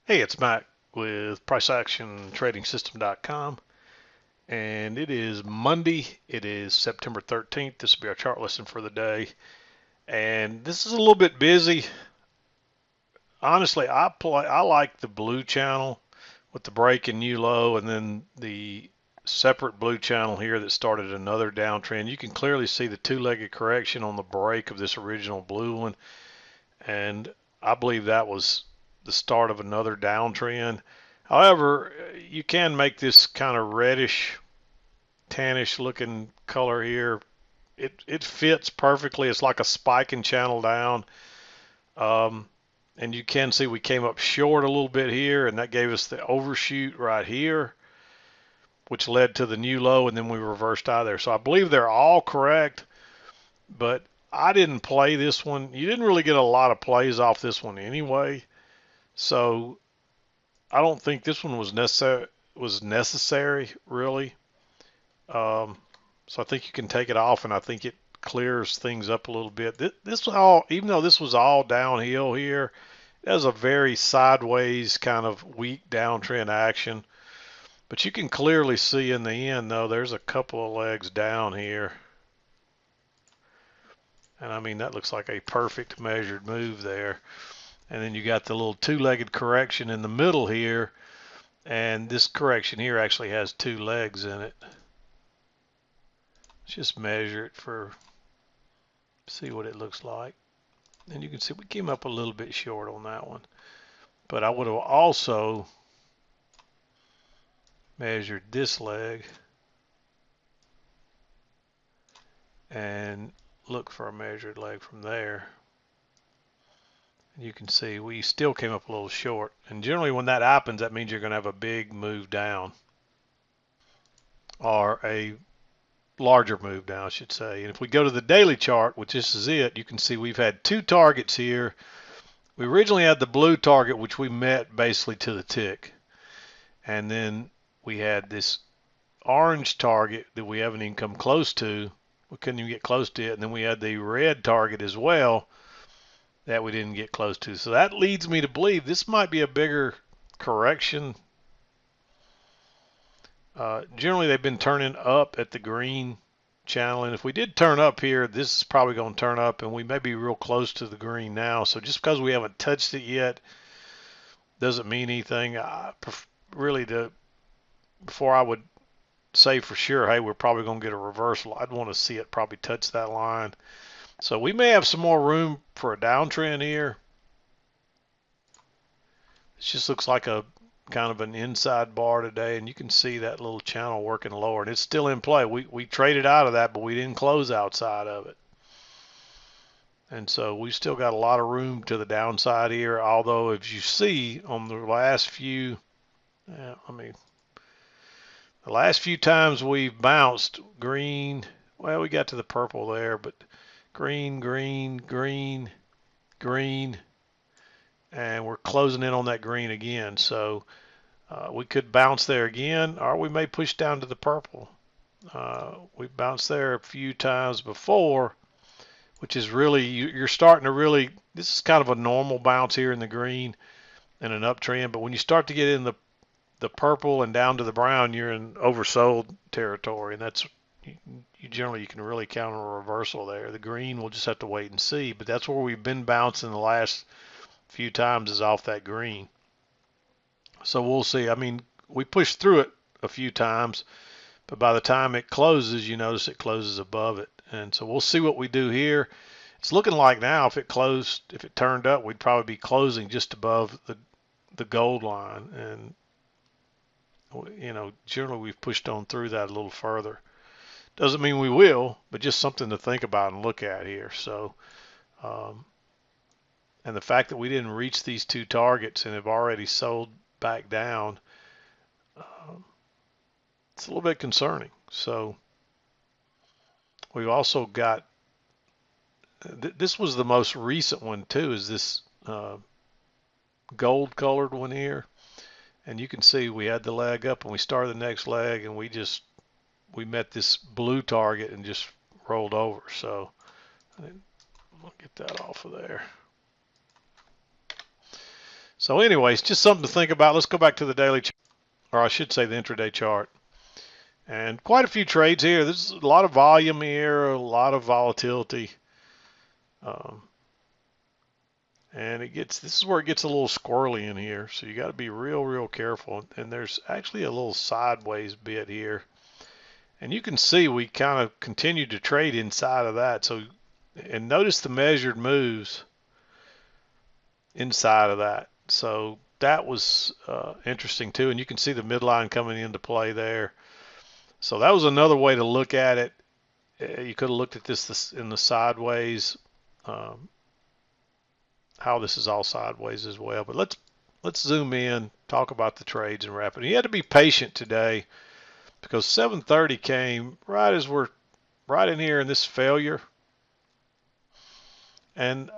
Hey, it's Mac with PriceActionTradingSystem.com, and it is Monday. It is September 13th. This will be our chart lesson for the day, and this is a little bit busy. Honestly, I like the blue channel with the break and new low, and then the separate blue channel here that started another downtrend. You can clearly see the two-legged correction on the break of this original blue one, and I believe that was the start of another downtrend. However, you can make this kind of reddish, tannish looking color here. It fits perfectly. It's like a spiking channel down. Um, and you can see we came up short a little bit here, and that gave us the overshoot right here, which led to the new low, and then we reversed out of there. So I believe they're all correct, but I didn't play this one. You didn't really get a lot of plays off this one anyway. So I don't think this one was necessary really. So I think you can take it off, and I think it clears things up a little bit. This was all, even though this was all downhill here, it has a very sideways kind of weak downtrend action. But you can clearly see in the end, though, there's a couple of legs down here. And I mean, that looks like a perfect measured move there. And then you got the little two-legged correction in the middle here. And this correction here actually has two legs in it. Let's just measure it for, see what it looks like. And you can see we came up a little bit short on that one. But I would have also measured this leg and look for a measured leg from there. And you can see we still came up a little short. And generally when that happens, that means you're going to have a big move down, or a larger move down, I should say. And if we go to the daily chart, which this is it, you can see we've had two targets here. We originally had the blue target, which we met basically to the tick. And then we had this orange target that we haven't even come close to. We couldn't even get close to it. And then we had the red target as well that we didn't get close to. So that leads me to believe this might be a bigger correction. Generally, they've been turning up at the green channel. And if we did turn up here, this is probably going to turn up, and we may be real close to the green now. So just because we haven't touched it yet doesn't mean anything. Really, before I would say for sure, hey, we're probably going to get a reversal, I'd want to see it probably touch that line. So we may have some more room for a downtrend here. It just looks like a kind of an inside bar today, and you can see that little channel working lower, and it's still in play. We traded out of that, but we didn't close outside of it. And so we've still got a lot of room to the downside here, although as you see on the last few, the last few times we've bounced green, well, we got to the purple there, but green, green, green, green, and we're closing in on that green again. So we could bounce there again, or we may push down to the purple. We've bounced there a few times before, which is really, you're starting to really, this is kind of a normal bounce here in the green and an uptrend, but when you start to get in the purple and down to the brown, you're in oversold territory, and that's, you can really count on a reversal there. The green, we'll just have to wait and see, but that's where we've been bouncing the last few times, is off that green. So we'll see. I mean, we pushed through it a few times, but by the time it closes, you notice it closes above it. And so we'll see what we do here. It's looking like now if it turned up, we'd probably be closing just above the gold line. And, generally we've pushed on through that a little further. Doesn't mean we will, but just something to think about and look at here. So, and the fact that we didn't reach these two targets and have already sold back down, it's a little bit concerning. So we've also got, this was the most recent one too, is this gold colored one here. And you can see we had the leg up and we started the next leg, and we met this blue target and just rolled over. So I'll get that off of there. So anyways, just something to think about. Let's go back to the daily chart, or I should say the intraday chart. And quite a few trades here. There's a lot of volume here, a lot of volatility. Um, and this is where it gets a little squirrely in here. So you got to be real careful. And there's actually a little sideways bit here. And you can see we kind of continued to trade inside of that. So, and notice the measured moves inside of that. So that was interesting too. And you can see the midline coming into play there. So that was another way to look at it. You could have looked at this in the sideways, how this is all sideways as well. But let's zoom in, talk about the trades and wrap it. You had to be patient today because 7:30 came right as we're right in here in this failure. And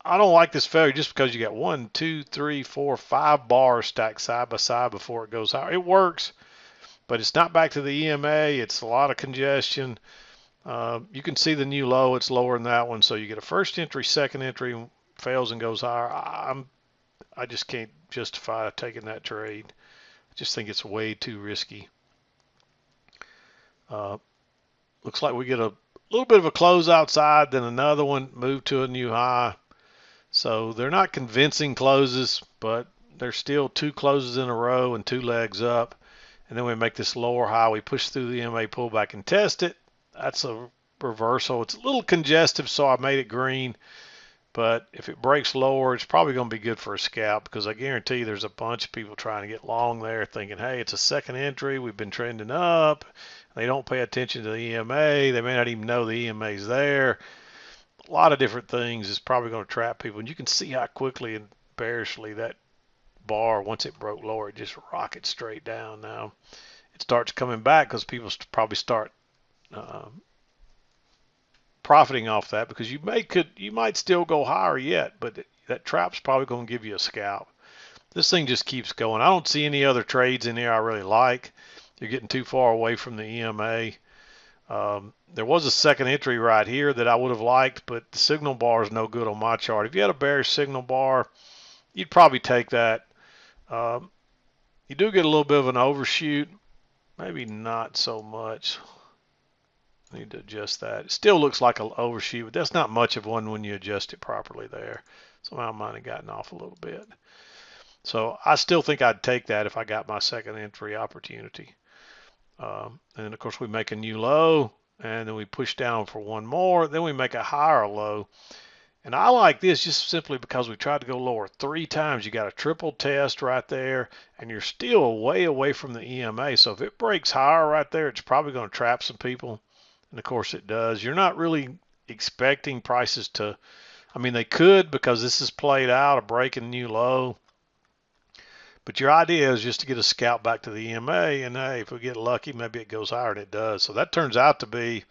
I don't like this failure just because you got 1, 2, 3, 4, 5 bars stacked side by side before it goes higher. It works, but it's not back to the EMA. It's a lot of congestion. You can see the new low. It's lower than that one. So you get a first entry, second entry, fails and goes higher. I just can't justify taking that trade. I just think it's way too risky. Looks like we get a little bit of a close outside, then another one move to a new high. So they're not convincing closes, but there's still 2 closes in a row and 2 legs up. And then we make this lower high. We push through the EMA pullback and test it. That's a reversal. It's a little congestive, so I made it green. But if it breaks lower, it's probably going to be good for a scalp because I guarantee there's a bunch of people trying to get long there thinking, hey, it's a second entry. We've been trending up. They don't pay attention to the EMA. They may not even know the EMA is there. A lot of different things is probably going to trap people. And you can see how quickly and bearishly that bar, once it broke lower, it just rockets straight down. Now it starts coming back because people probably start profiting off that because you might still go higher yet, but that trap's probably going to give you a scalp. This thing just keeps going. I don't see any other trades in here I really like. You're getting too far away from the EMA. There was a second entry right here that I would have liked, but the signal bar is no good on my chart. If you had a bearish signal bar, you'd probably take that. You do get a little bit of an overshoot, maybe not so much. Need to adjust that. It still looks like an overshoot, but that's not much of one when you adjust it properly there. Somehow mine have gotten off a little bit. So I still think I'd take that if I got my second entry opportunity. And of course we make a new low, and then we push down for one more. Then we make a higher low. And I like this just simply because we tried to go lower 3 times. You got a triple test right there, and you're still way away from the EMA. So if it breaks higher right there, it's probably going to trap some people. And of course it does. You're not really expecting prices to, I mean, they could because this is played out, a break and new low. But your idea is just to get a scalp back to the EMA, and hey, if we get lucky, maybe it goes higher, and it does. So that turns out to be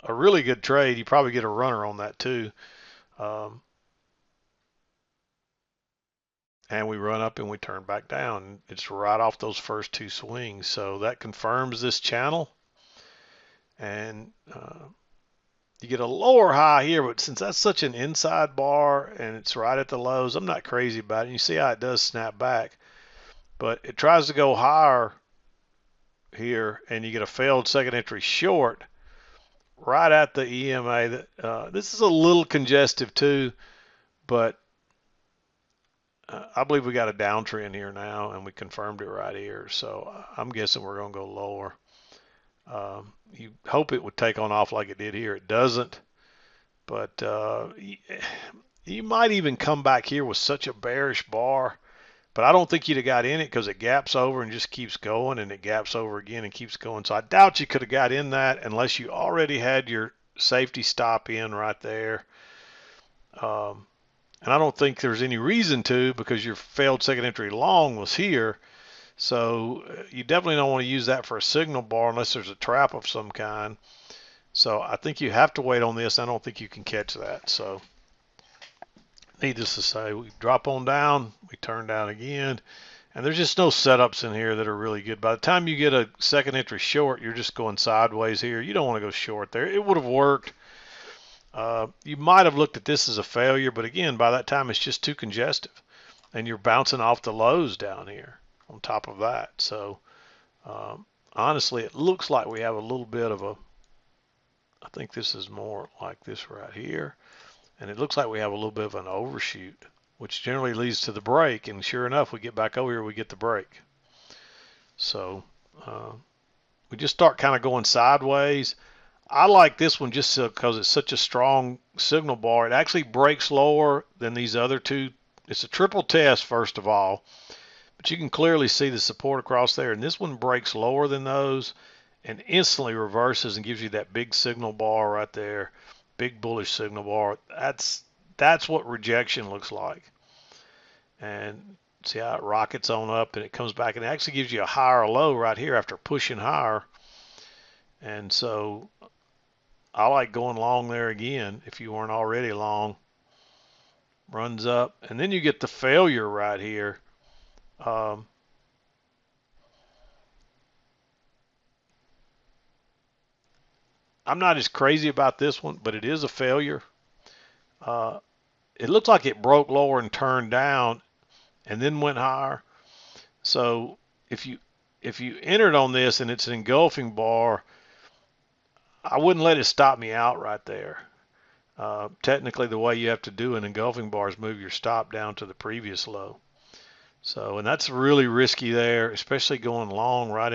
a really good trade. You probably get a runner on that too. And we run up and we turn back down. It's right off those first 2 swings. So that confirms this channel. And you get a lower high here, but since that's such an inside bar and it's right at the lows, I'm not crazy about it. And you see how it does snap back. But it tries to go higher here, and you get a failed second entry short right at the EMA. This is a little congestive too, but I believe we got a downtrend here now, and we confirmed it right here. So I'm guessing we're going to go lower. You hope it would take on off like it did here. It doesn't, but you might even come back here with such a bearish bar, but I don't think you'd have got in it because it gaps over and just keeps going, and it gaps over again and keeps going. So I doubt you could have got in that unless you already had your safety stop in right there. And I don't think there's any reason to because your failed second entry long was here. So you definitely don't want to use that for a signal bar unless there's a trap of some kind. So I think you have to wait on this. I don't think you can catch that. So needless to say, we drop on down, we turn down again, and there's just no setups in here that are really good. By the time you get a second entry short, you're just going sideways here. You don't want to go short there. It would have worked. You might have looked at this as a failure, but again, by that time it's just too congestive. and you're bouncing off the lows down here on top of that. So honestly, it looks like we have a little bit of a, I think this is more like this right here, and it looks like we have a little bit of an overshoot, which generally leads to the break, and sure enough, we get back over here, we get the break. So we just start kind of going sideways. I like this one just because it's such a strong signal bar. It actually breaks lower than these other two. It's a triple test, first of all, but you can clearly see the support across there, and this one breaks lower than those and instantly reverses and gives you that big signal bar right there, big bullish signal bar. That's what rejection looks like. And see how it rockets on up and it comes back, and it actually gives you a higher low right here after pushing higher. And so I like going long there again if you weren't already long. Runs up, and then you get the failure right here. I'm not as crazy about this one, but it is a failure. It looks like it broke lower and turned down and then went higher. So if you entered on this and it's an engulfing bar, I wouldn't let it stop me out right there. Technically, the way you have to do an engulfing bar is move your stop down to the previous low. So, and that's really risky there, especially going long right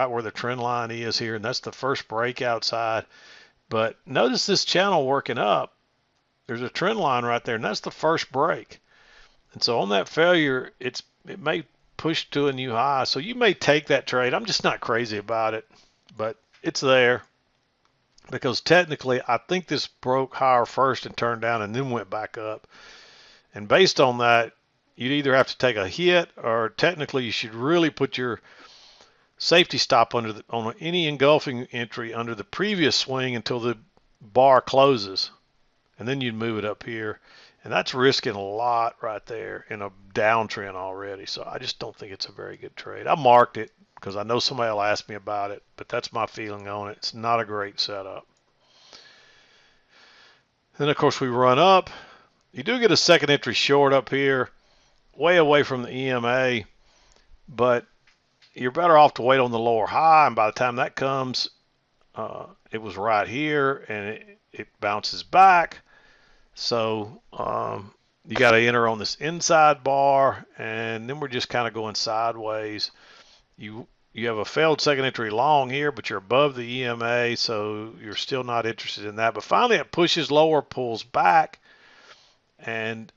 where the trend line is here, and that's the first break outside. But notice this channel working up. There's a trend line right there, and that's the first break. And so on that failure, it may push to a new high. So you may take that trade. I'm just not crazy about it, but it's there because technically I think this broke higher first and turned down and then went back up. And based on that, you'd either have to take a hit, or technically you should really put your safety stop on any engulfing entry under the previous swing until the bar closes, and then you'd move it up here. And that's risking a lot right there in a downtrend already. So I just don't think it's a very good trade. I marked it because I know somebody will ask me about it, but that's my feeling on it. It's not a great setup. Then of course we run up. You do get a second entry short up here, way away from the EMA, but you're better off to wait on the lower high, and by the time that comes, it was right here, and it bounces back. So you got to enter on this inside bar, and then we're just kind of going sideways. You have a failed second entry long here, but you're above the EMA, so you're still not interested in that. But finally it pushes lower, pulls back, and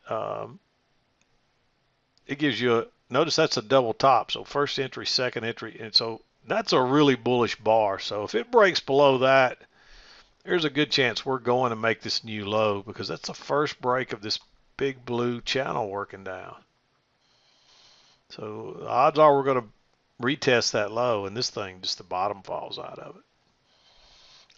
it gives you notice that's a double top. So first entry, second entry, and so that's a really bullish bar. So if it breaks below that, there's a good chance we're going to make this new low, because that's the first break of this big blue channel working down. So the odds are we're going to retest that low, and this thing, just the bottom falls out of it.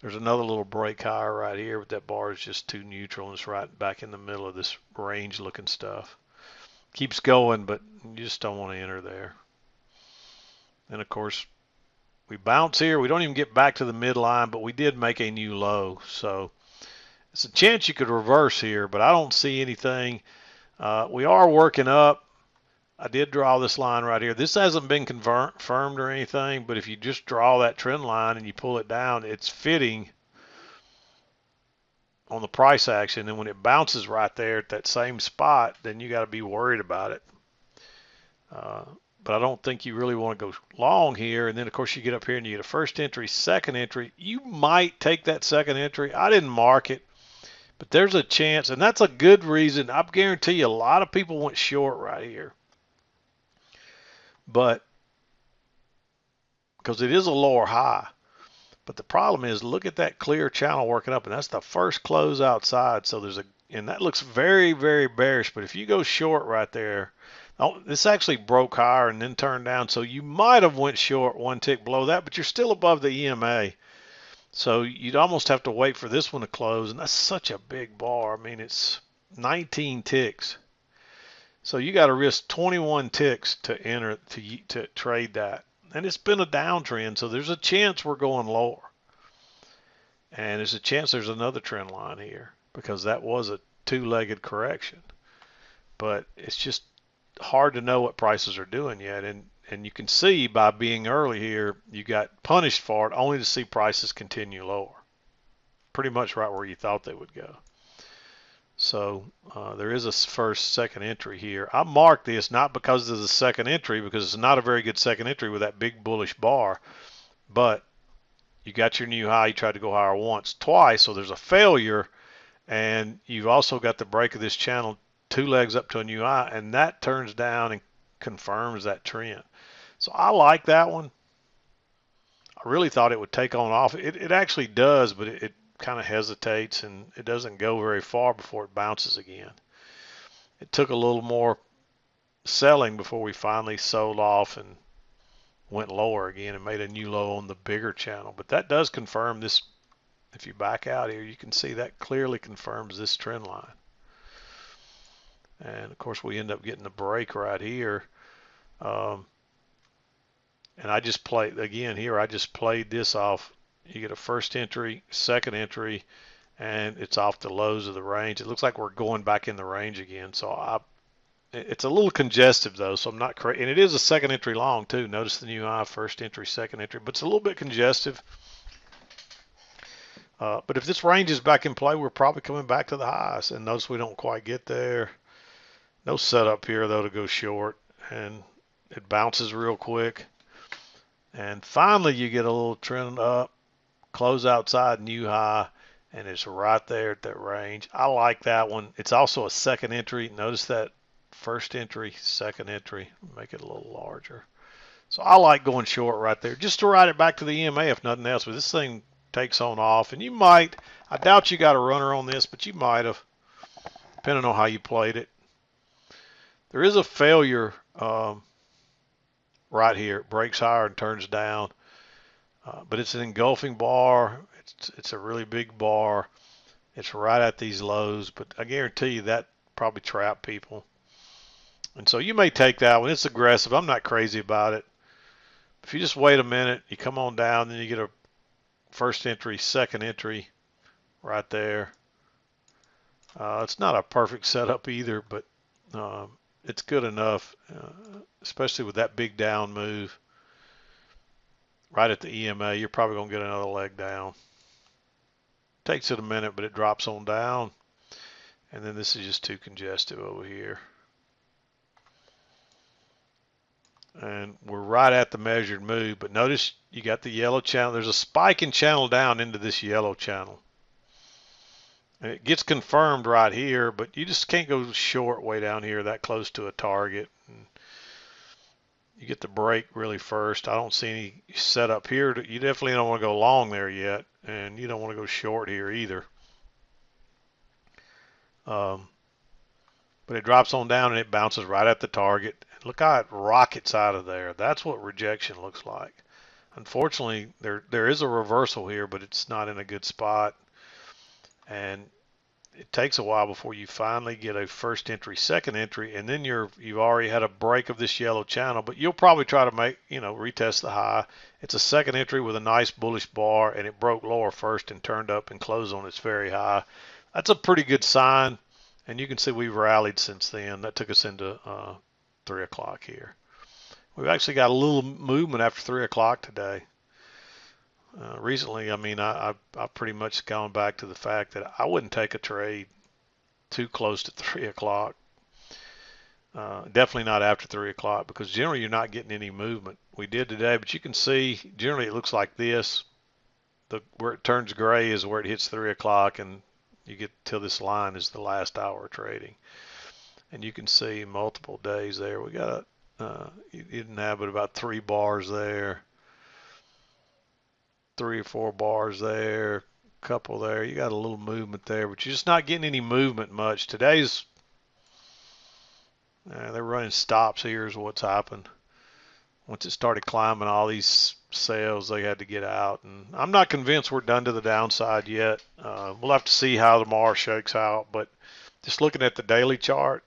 There's another little break higher right here, but that bar is just too neutral, and it's right back in the middle of this range looking stuff. Keeps going, but you just don't want to enter there. And of course, we bounce here. We don't even get back to the midline, but we did make a new low. So it's a chance you could reverse here, but I don't see anything. We are working up. I did draw this line right here. This hasn't been confirmed or anything, but if you just draw that trend line and you pull it down, it's fitting on the price action. And when it bounces right there at that same spot, then you got to be worried about it. But I don't think you really want to go long here. And then, of course, you get up here and you get a first entry, second entry. You might take that second entry. I didn't mark it, but there's a chance, and that's a good reason. I guarantee you a lot of people went short right here. But because it is a lower high. But the problem is, look at that clear channel working up, and that's the first close outside. So and that looks very, very bearish. But if you go short right there, this actually broke higher and then turned down. So you might have went short one tick below that, but you're still above the EMA. So you'd almost have to wait for this one to close, and that's such a big bar. I mean, it's 19 ticks. So you got to risk 21 ticks to enter to trade that. And it's been a downtrend, so there's a chance we're going lower. And there's a chance there's another trend line here, because that was a two-legged correction. but it's just hard to know what prices are doing yet. And you can see by being early here, you got punished for it only to see prices continue lower, pretty much right where you thought they would go. So there is a first, second entry here. I marked this not because there's a second entry, because it's not a very good second entry with that big bullish bar, but you got your new high, you tried to go higher once, twice, so there's a failure, and you've also got the break of this channel, 2 legs up to a new high, and that turns down and confirms that trend. So I like that one. I really thought it would take on off. It actually does, but it kind of hesitates and it doesn't go very far before it bounces again. It took a little more selling before we finally sold off and went lower again and made a new low on the bigger channel. But that does confirm this. If you back out here, you can see that clearly confirms this trend line. And of course, we end up getting the break right here. And I just played, again here, I just played this off. You get a first entry, second entry, and it's off the lows of the range. It looks like we're going back in the range again. So it's a little congestive though, so I'm not crazy. And it is a second entry long too. Notice the new high, first entry, second entry, but it's a little bit congestive. But if this range is back in play, we're probably coming back to the highs. And notice we don't quite get there. No setup here though to go short, and it bounces real quick. And finally you get a little trend up, close outside new high, and it's right there at that range. I like that one. It's also a second entry. Notice that first entry, second entry. Make it a little larger. So I like going short right there, just to ride it back to the EMA if nothing else. But this thing takes on off, and you might, I doubt you got a runner on this, but you might have, depending on how you played it. There is a failure right here. It breaks higher and turns down. But it's an engulfing bar. It's a really big bar. It's right at these lows, but I guarantee you that probably trapped people. And so you may take that one. It's aggressive. I'm not crazy about it. If you just wait a minute, you come on down, then you get a first entry, second entry right there. It's not a perfect setup either, but it's good enough, especially with that big down move. Right at the EMA, you're probably going to get another leg down. Takes it a minute, but it drops on down. And then this is just too congestive over here. And we're right at the measured move, but notice you got the yellow channel. There's a spike in channel down into this yellow channel. And it gets confirmed right here, but you just can't go short way down here that close to a target. And you get the break really first. I don't see any setup here. You definitely don't want to go long there yet, and you don't want to go short here either. But it drops on down and it bounces right at the target. Look how it rockets out of there. That's what rejection looks like. Unfortunately, there is a reversal here, but it's not in a good spot. And it takes a while before you finally get a first entry, second entry, and then you've already had a break of this yellow channel, but you'll probably try to retest the high. It's a second entry with a nice bullish bar, and it broke lower first and turned up and closed on its very high. That's a pretty good sign, and you can see we've rallied since then. That took us into 3 o'clock here. We've actually got a little movement after 3 o'clock today. Recently, I mean, I've pretty much gone back to the fact that I wouldn't take a trade too close to 3 o'clock. Definitely not after 3 o'clock, because generally you're not getting any movement. We did today, but you can see generally it looks like this. Where it turns gray is where it hits 3 o'clock, and you get till this line is the last hour of trading. And you can see multiple days there. We got you didn't have but about 3 bars there. 3 or 4 bars there, a couple there. You got a little movement there, but you're just not getting any movement much. Today's, they're running stops here is what's happened. Once it started climbing all these sales, they had to get out. And I'm not convinced we're done to the downside yet. We'll have to see how tomorrow shakes out, but just looking at the daily chart,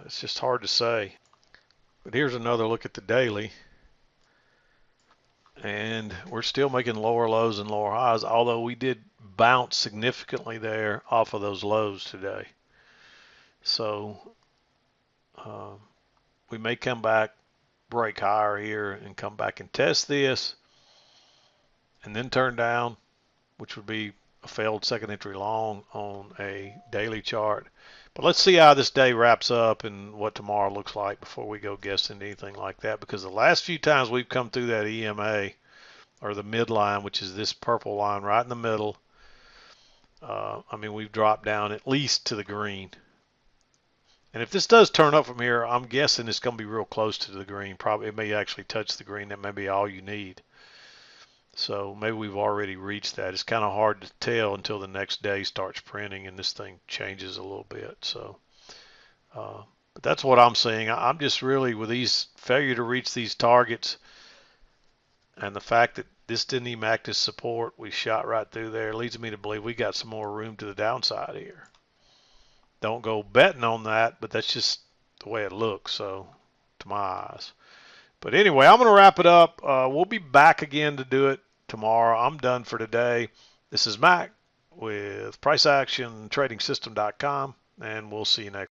it's just hard to say. But here's another look at the daily. And we're still making lower lows and lower highs, although we did bounce significantly there off of those lows today. So we may come back, break higher here, and come back and test this, and then turn down, which would be a failed second entry long on a daily chart. But let's see how this day wraps up and what tomorrow looks like before we go guessing anything like that, because the last few times we've come through that EMA, or the midline, which is this purple line right in the middle, I mean, we've dropped down at least to the green. And if this does turn up from here, I'm guessing it's going to be real close to the green. Probably it may actually touch the green. That may be all you need. So maybe we've already reached that. It's kind of hard to tell until the next day starts printing and this thing changes a little bit. So, but that's what I'm seeing. I'm just really, with these failure to reach these targets and the fact that this didn't even act as support, we shot right through there, leads me to believe we got some more room to the downside here. Don't go betting on that, but that's just the way it looks, so, to my eyes. But anyway, I'm going to wrap it up. We'll be back again to do it tomorrow. I'm done for today. This is Mac with PriceActionTradingSystem.com, and we'll see you next